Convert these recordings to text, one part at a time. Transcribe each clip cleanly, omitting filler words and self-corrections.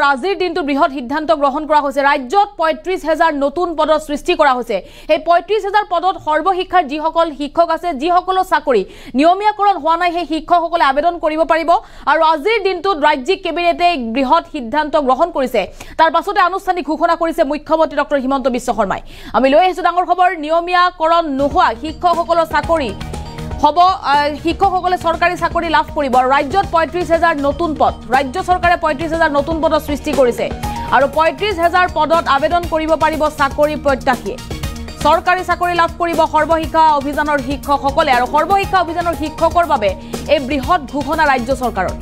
আজিৰ দিনটো বৃহৎ সিদ্ধান্ত গ্ৰহণ কৰা হৈছে ৰাজ্যত ৩৫,০০০ নতুন পদৰ সৃষ্টি কৰা হৈছে এই ৩৫,০০০ পদত সৰ্বশিক্ষাৰ যিসকল শিক্ষক আছে যিসকলৰ চাকৰি নিয়মীয়াকৰণ হোৱা নাই সেই শিক্ষকসকলে আবেদন কৰিব পাৰিব আৰু আজিৰ দিনটোত ৰাজ্যিক কেবিনেটে বৃহৎ সিদ্ধান্ত গ্ৰহণ কৰিছে তাৰ পাছতে আনুষ্ঠানিক ঘোষণা কৰিছে মুখ্যমন্ত্ৰী ডক্টৰ হিমন্ত বিশ্ব শৰ্মাই আমি লৈ আহিছো ডাঙৰ খবৰ নিয়মীয়াকৰণ নোহোৱা শিক্ষকসকলৰ চাকৰি হব শিক্ষকসকলে সৰকাৰি চাকৰি লাভ কৰিব ৰাজ্যত ৩৫,০০০ নতুন পদ ৰাজ্য চৰকাৰে ৩৫,০০০ নতুন পদৰ সৃষ্টি কৰিছে আৰু ৩৫,০০০ পদত আবেদন কৰিব পাৰিব চাকৰি প্ৰত্যাশী সৰকাৰি চাকৰি লাভ কৰিব সৰ্বশিক্ষা অভিযানৰ শিক্ষকসকলে আৰু সৰ্বশিক্ষা অভিযানৰ শিক্ষকৰ বাবে এই বৃহৎ ঘোষণা ৰাজ্য চৰকাৰৰ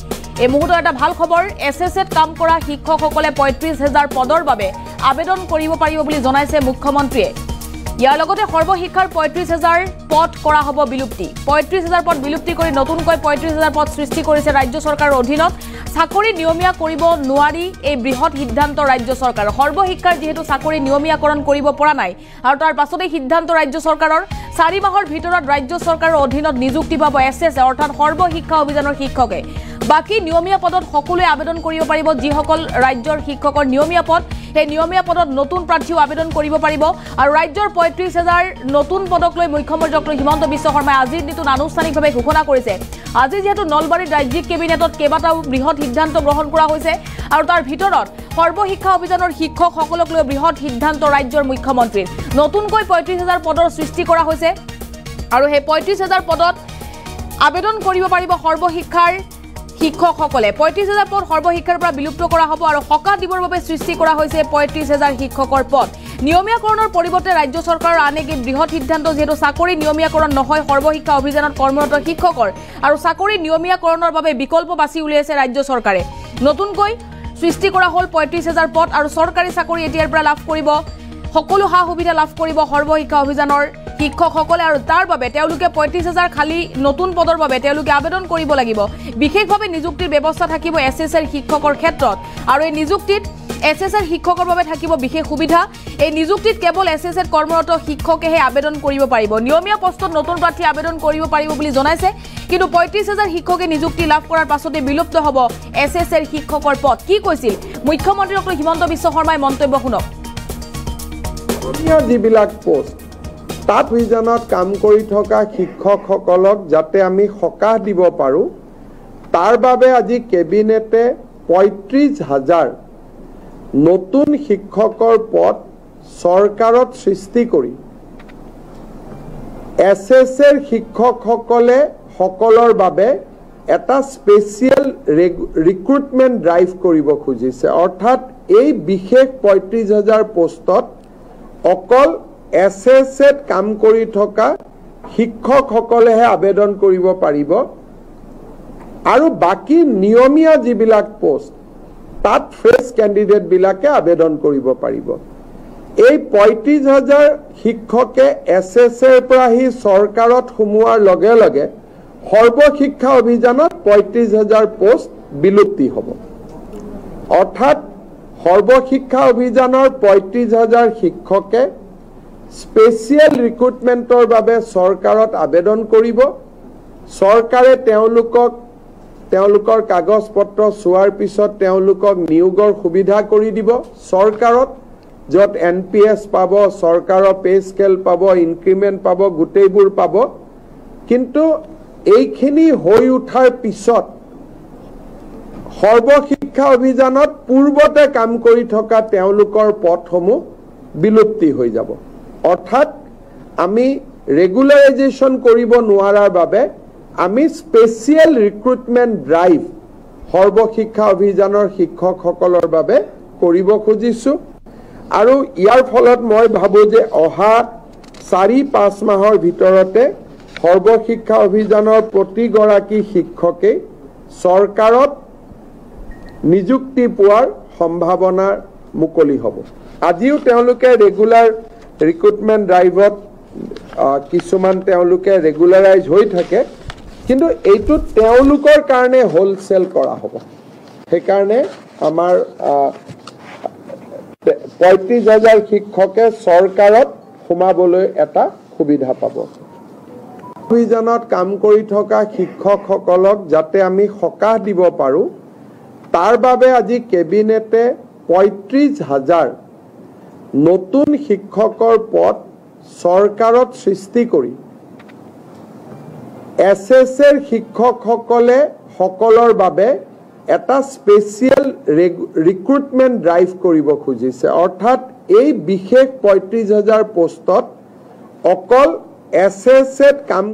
এই মুহূৰ্তত এটা ভাল খবৰ এছএছএত কাম কৰা শিক্ষকসকলে ৩৫,০০০ পদৰ বাবে আবেদন কৰিব পাৰিব বুলি জনাইছে মুখ্যমন্ত্ৰীয়ে ইয়াৰ লগতে সৰ্বশিক্ষাৰ ৩৫,০০০ পদ কৰা হ'ব বিলুপ্তি ৩৫,০০০ পদ বিলুপ্তি কৰি নতুনকৈ ৩৫,০০০ পদ সৃষ্টি কৰিছে ৰাজ্য চৰকাৰৰ অধীনত চাকৰি নিয়মীয়া কৰিব নোৱাৰি এই বৃহৎ সিদ্ধান্ত ৰাজ্য চৰকাৰৰ সৰ্বশিক্ষাৰ যেহেতু চাকৰি নিয়মীয়াকৰণ কৰিব পৰা নাই আৰু তাৰ পাছতে সিদ্ধান্ত ৰাজ্য চৰকাৰৰ ৪ মাহৰ ভিতৰত ৰাজ্য চৰকাৰৰ অধীনত নিযুক্তি পাব এছএছ অৰ্থাৎ সৰ্বশিক্ষা অভিযানৰ শিক্ষকে বাকি নিয়মীয়া পদত সকলোৱে আবেদন কৰিব পাৰিব যিসকল ৰাজ্যৰ শিক্ষকৰ নিয়মীয়া পদ এই নিয়মীয়া পদত নতুন প্ৰাৰ্থীও আবেদন কৰিব পাৰিব আৰু ৰাজ্যৰ ৩৫,০০০ নতুন পদক লৈ মুখ্যমন্ত্ৰী ডক্টৰ হিমন্ত বিশ্ব শৰ্মাই আজিৰ দিনটোত আনুষ্ঠানিকভাৱে ঘোষণা কৰিছে আজি যেহেতু নলবাৰীত ৰাজ্যিক কেবিনেটত কেইবাটাও বৃহৎ সিদ্ধান্ত গ্ৰহণ কৰা হৈছে আৰু তাৰ ভিতৰত সৰ্বশিক্ষা অভিযানৰ শিক্ষকসকলক লৈ বৃহৎ সিদ্ধান্ত ৰাজ্যৰ মুখ্যমন্ত্ৰীৰ নতুনকৈ ৩৫,০০০ পদৰ সৃষ্টি কৰা হৈছে আৰু সেই ৩৫,০০০ পদত আবেদন কৰিব পাৰিব সৰ্বশিক্ষাৰ শিক্ষকসকলে ৩৫,০০০ পদ সৰ্বশিক্ষাৰ পৰা বিলুপ্ত কৰা হ'ব আৰু সকাহ দিবৰ বাবে সৃষ্টি কৰা হৈছে ৩৫,০০০ শিক্ষকৰ পদ নিয়মীয়াকৰণৰ পৰিৱৰ্তে ৰাজ্য চৰকাৰৰ আন এক বৃহৎ সিদ্ধান্ত যেহেতু চাকৰি নিয়মীয়াকৰণ নহয় সৰ্বশিক্ষা অভিযানত কৰ্মৰত শিক্ষকৰ আৰু চাকৰি নিয়মীয়াকৰণৰ বাবে বিকল্প বাছি উলিয়াইছে ৰাজ্য চৰকাৰে নতুনকৈ সৃষ্টি কৰা হ'ল ৩৫,০০০ পদ আৰু চৰকাৰী চাকৰি এতিয়াৰ পৰা লাভ কৰিব সকলো সা সুবিধা লাভ কৰিব সৰ্বশিক্ষা অভিযানৰ শিক্ষকসকলে আৰু তাৰ বাবে তেওঁলোকে ৩৫,০০০ খালি নতুন পদৰ বাবে তেওঁলোকে আবেদন কৰিব লাগিব বিশেষভাৱে নিযুক্তিৰ ব্যৱস্থা থাকিব এছএছএৰ শিক্ষকৰ ক্ষেত্ৰত আৰু এই নিযুক্তিত এছএছএৰ শিক্ষকৰ বাবে থাকিব বিশেষ সুবিধা এই নিযুক্তিত কেৱল এছএছএত কৰ্মৰত শিক্ষকেহে আবেদন কৰিব পাৰিব নিয়মীয়া পোষ্টত নতুন প্ৰাৰ্থী আবেদন কৰিব পাৰিব বুলি জনাইছে কিন্তু ৩৫,০০০ শিক্ষকে নিযুক্তি লাভ কৰাৰ পাছতে বিলুপ্ত হ'ব এছএছএৰ শিক্ষকৰ পদ কি কৈছিল মুখ্যমন্ত্ৰী ডক্টৰ হিমন্ত বিশ্ব শৰ্মাই মন্তব্য শুনক যিবিলাক পোষ্ট তাত অভিযানত কাম কৰি থকা শিক্ষকসকলক যাতে আমি সকাহ দিব পাৰোঁ তাৰ বাবে আজি কেবিনেটে ৩৫,০০০ নতুন শিক্ষকৰ পদ চৰকাৰত সৃষ্টি কৰি এছএছএৰ শিক্ষকসকলে সকলৰ বাবে এটা স্পেচিয়েল ৰিক্ৰুটমেণ্ট ড্ৰাইভ কৰিব খুজিছে অৰ্থাৎ এই বিশেষ ৩৫,০০০ পোষ্টত অকল এছএছএত কাম কৰি থকা শিক্ষকসকলেহে আবেদন কৰিব পাৰিব আৰু বাকি নিয়মীয়া যিবিলাক পোষ্ট তাত ফ্ৰেছ কেণ্ডিডেটবিলাকে আবেদন কৰিব পাৰিব এই ৩৫,০০০ শিক্ষকে এছএছএৰ পৰা আহি চৰকাৰত সোমোৱাৰ লগে লগে সৰ্বশিক্ষা অভিযানত ৩৫,০০০ পোষ্ট বিলুপ্তি হ'ব অৰ্থাৎ সৰ্বশিক্ষা অভিযানৰ ৩৫,০০০ শিক্ষকে স্পেচিয়েল ৰিক্ৰুটমেণ্টৰ বাবে চৰকাৰত আবেদন কৰিব চৰকাৰে তেওঁলোকৰ কাগজ পত্ৰ চোৱাৰ পিছত তেওঁলোকক নিয়োগৰ সুবিধা কৰি দিব চৰকাৰত য'ত এনপিএছ পাব চৰকাৰৰ পে স্কেল পাব ইনক্ৰিমেণ্ট পাব গোটেইবোৰ পাব কিন্তু এইখিনি হৈ উঠাৰ পিছত সৰ্বশিক্ষা অভিযানত পূৰ্বতে কাম কৰি থকা তেওঁলোকৰ পদসমূহ বিলুপ্তি হৈ যাব অৰ্থাৎ আমি ৰেগুলাৰাইজেশ্যন কৰিব নোৱাৰাৰ বাবে আমি স্পেচিয়েল ৰিক্ৰুটমেণ্ট ড্ৰাইভ সৰ্বশিক্ষা অভিযানৰ শিক্ষকসকলৰ বাবে কৰিব খুজিছোঁ আৰু ইয়াৰ ফলত মই ভাবোঁ যে অহা ৪-৫ মাহৰ ভিতৰতে সৰ্বশিক্ষা অভিযানৰ প্ৰতিগৰাকী শিক্ষকে চৰকাৰত নিযুক্তি পোৱাৰ সম্ভাৱনা মুকলি হ'ব আজিও তেওঁলোকে ৰেগুলাৰ ৰিক্ৰুটমেণ্ট ড্ৰাইভত কিছুমান তেওঁলোকে ৰেগুলাৰাইজ হৈ থাকে কিন্তু এইটো তেওঁলোকৰ কাৰণে হোলচেল কৰা হ'ব সেইকাৰণে আমাৰ ৩৫,০০০ শিক্ষকে চৰকাৰত সোমাবলৈ এটা সুবিধা পাব অভিযানত কাম কৰি থকা শিক্ষকসকলক যাতে আমি সকাহ দিব পাৰোঁ তাৰ বাবে আজি কেবিনেটে ৩৫,০০০ নতুন শিক্ষকৰ পদ চৰকাৰত সৃষ্টি কৰি SSৰ শিক্ষকসকলে সকলৰ বাবে এটা স্পেচিয়েল ৰিক্ৰুটমেণ্ট ড্ৰাইভ কৰিব খুজিছে। অৰ্থাৎ এই বিশেষ ৩৫,০০০ পোষ্টত অকল SSত কাম